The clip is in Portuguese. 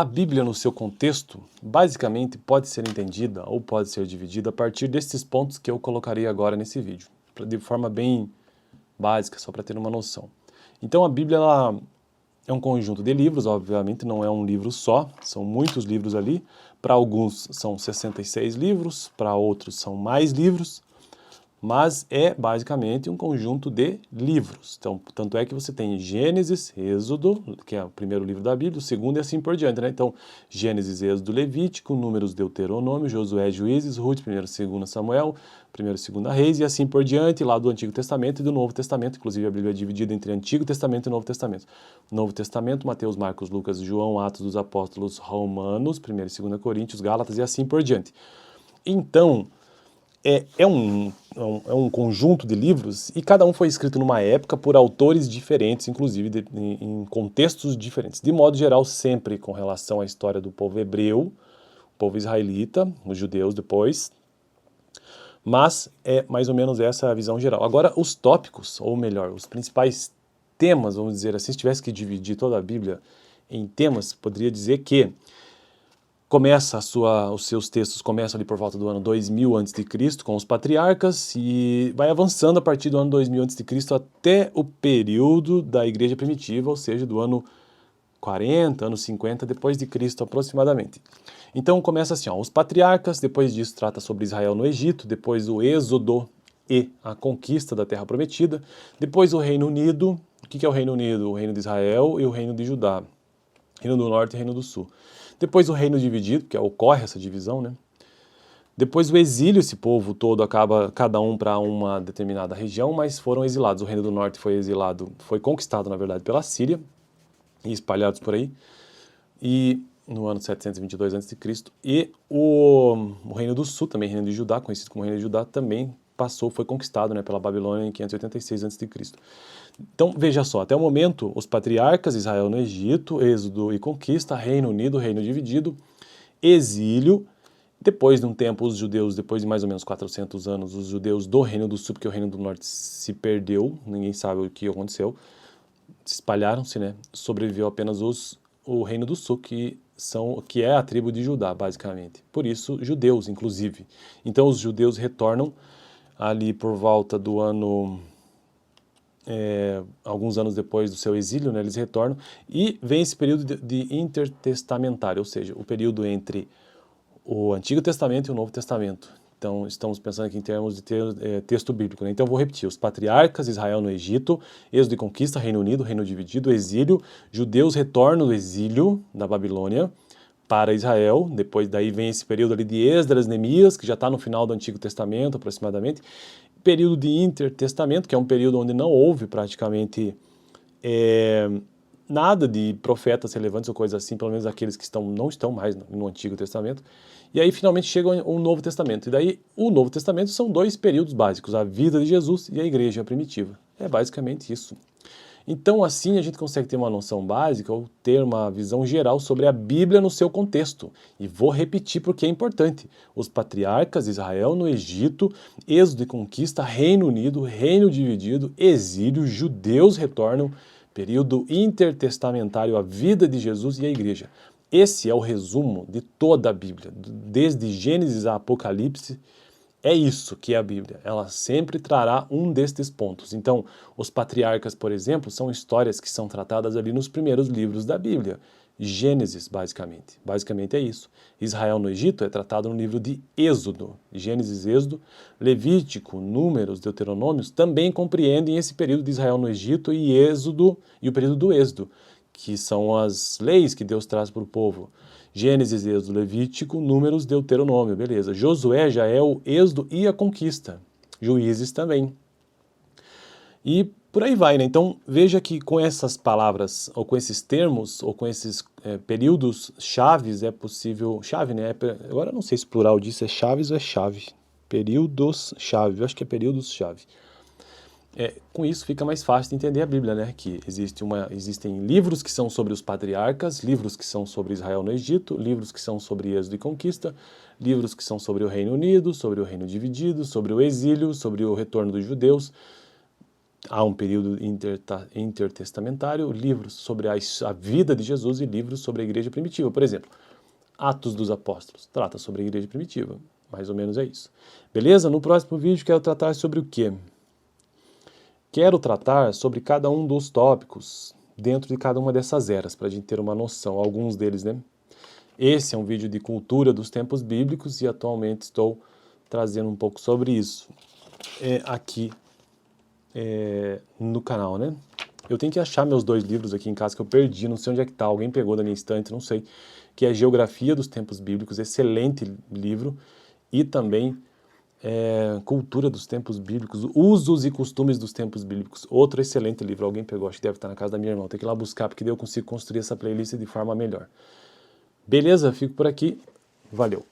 A Bíblia, no seu contexto, basicamente pode ser entendida ou pode ser dividida a partir desses pontos que eu colocarei agora nesse vídeo, de forma bem básica, só para ter uma noção. Então a Bíblia ela é um conjunto de livros, obviamente não é um livro só, são muitos livros ali. Para alguns são 66 livros, para outros são mais livros, mas é basicamente um conjunto de livros. Então, tanto é que você tem Gênesis, Êxodo, que é o primeiro livro da Bíblia, o segundo e assim por diante, né? Então, Gênesis, Êxodo, Levítico, Números, Deuteronômio, Josué, Juízes, Ruth, 1º e 2º Samuel, 1º e 2º Reis e assim por diante, lá do Antigo Testamento e do Novo Testamento. Inclusive, a Bíblia é dividida entre Antigo Testamento e Novo Testamento. Novo Testamento, Mateus, Marcos, Lucas, João, Atos dos Apóstolos, Romanos, 1º e 2º Coríntios, Gálatas e assim por diante. Então, é um conjunto de livros e cada um foi escrito numa época por autores diferentes, inclusive em contextos diferentes. De modo geral, sempre com relação à história do povo hebreu, o povo israelita, os judeus depois, mas é mais ou menos essa a visão geral. Agora, os tópicos, ou melhor, os principais temas, vamos dizer assim, se tivesse que dividir toda a Bíblia em temas, poderia dizer que os seus textos começam ali por volta do ano 2000 a.C. com os patriarcas e vai avançando a partir do ano 2000 a.C. até o período da Igreja Primitiva, ou seja, do ano 40, ano 50 depois de Cristo aproximadamente. Então começa assim, ó, os patriarcas, depois disso trata sobre Israel no Egito, depois o Êxodo e a conquista da Terra Prometida, depois o Reino Unido. O que é o Reino Unido? O Reino de Israel e o Reino de Judá, Reino do Norte e Reino do Sul. Depois o reino dividido, que ocorre essa divisão, né? Depois o exílio, esse povo todo acaba cada um para uma determinada região, mas foram exilados. O reino do norte foi exilado, foi conquistado, na verdade, pela Síria e espalhados por aí, e no ano 722 a.C. E o reino do sul, também reino de Judá, conhecido como reino de Judá, também foi conquistado, né, pela Babilônia em 586 a.C. Então, veja só, até o momento, os patriarcas, Israel no Egito, Êxodo e conquista, Reino Unido, reino dividido, exílio, depois de um tempo os judeus, depois de mais ou menos 400 anos, os judeus do Reino do Sul, porque o Reino do Norte se perdeu, ninguém sabe o que aconteceu, se espalharam-se, né? Sobreviveu apenas o Reino do Sul, que é a tribo de Judá, basicamente. Por isso, judeus, inclusive. Então, os judeus retornam ali por volta do ano... alguns anos depois do seu exílio, né, eles retornam, e vem esse período de intertestamentário, ou seja, o período entre o Antigo Testamento e o Novo Testamento. Então, estamos pensando aqui em termos de texto bíblico, né? Então, vou repetir, os patriarcas, Israel no Egito, Êxodo e conquista, Reino Unido, reino dividido, exílio, judeus retornam do exílio da Babilônia para Israel, depois daí vem esse período ali de Esdras, Neemias, que já está no final do Antigo Testamento, aproximadamente, período de intertestamento, que é um período onde não houve praticamente nada de profetas relevantes ou coisa assim, pelo menos aqueles que não estão mais no Antigo Testamento. E aí finalmente chega o Novo Testamento. E daí o Novo Testamento são dois períodos básicos, a vida de Jesus e a igreja primitiva. É basicamente isso. Então assim a gente consegue ter uma noção básica ou ter uma visão geral sobre a Bíblia no seu contexto. E vou repetir porque é importante. Os patriarcas, Israel no Egito, Êxodo e conquista, Reino Unido, reino dividido, exílio, judeus retornam, período intertestamentário, a vida de Jesus e a igreja. Esse é o resumo de toda a Bíblia, desde Gênesis a Apocalipse. É isso que é a Bíblia, ela sempre trará um destes pontos. Então, os patriarcas, por exemplo, são histórias que são tratadas ali nos primeiros livros da Bíblia. Gênesis, basicamente. Basicamente é isso. Israel no Egito é tratado no livro de Êxodo. Gênesis, Êxodo, Levítico, Números, Deuteronômios também compreendem esse período de Israel no Egito e Êxodo e o período do Êxodo, que são as leis que Deus traz para o povo. Gênesis, Êxodo, Levítico, Números, Deuteronômio, beleza. Josué já é o Êxodo e a conquista. Juízes também. E por aí vai, né? Então veja que com essas palavras, ou com esses termos, ou com esses períodos chaves é possível... Chave, né? Agora eu não sei se o plural disso é chaves ou é chave. Períodos-chave, eu acho que é períodos-chave. Com isso fica mais fácil de entender a Bíblia, né? Que existem livros que são sobre os patriarcas, livros que são sobre Israel no Egito, livros que são sobre Êxodo e conquista, livros que são sobre o Reino Unido, sobre o reino dividido, sobre o exílio, sobre o retorno dos judeus. há um período intertestamentário, livros sobre a vida de Jesus e livros sobre a igreja primitiva. Por exemplo, Atos dos Apóstolos, trata sobre a igreja primitiva. Mais ou menos é isso. Beleza? No próximo vídeo quero tratar sobre o quê? Quero tratar sobre cada um dos tópicos dentro de cada uma dessas eras, para a gente ter uma noção, alguns deles, né? Esse é um vídeo de cultura dos tempos bíblicos e atualmente estou trazendo um pouco sobre isso aqui no canal, né? Eu tenho que achar meus 2 livros aqui em casa que eu perdi, não sei onde é que tá, alguém pegou da minha estante, não sei, que é Geografia dos Tempos Bíblicos, excelente livro, e também Cultura dos Tempos Bíblicos, Usos e Costumes dos Tempos Bíblicos, outro excelente livro, alguém pegou, acho que deve estar na casa da minha irmã, tem que ir lá buscar, porque daí eu consigo construir essa playlist de forma melhor. Beleza? Fico por aqui, valeu!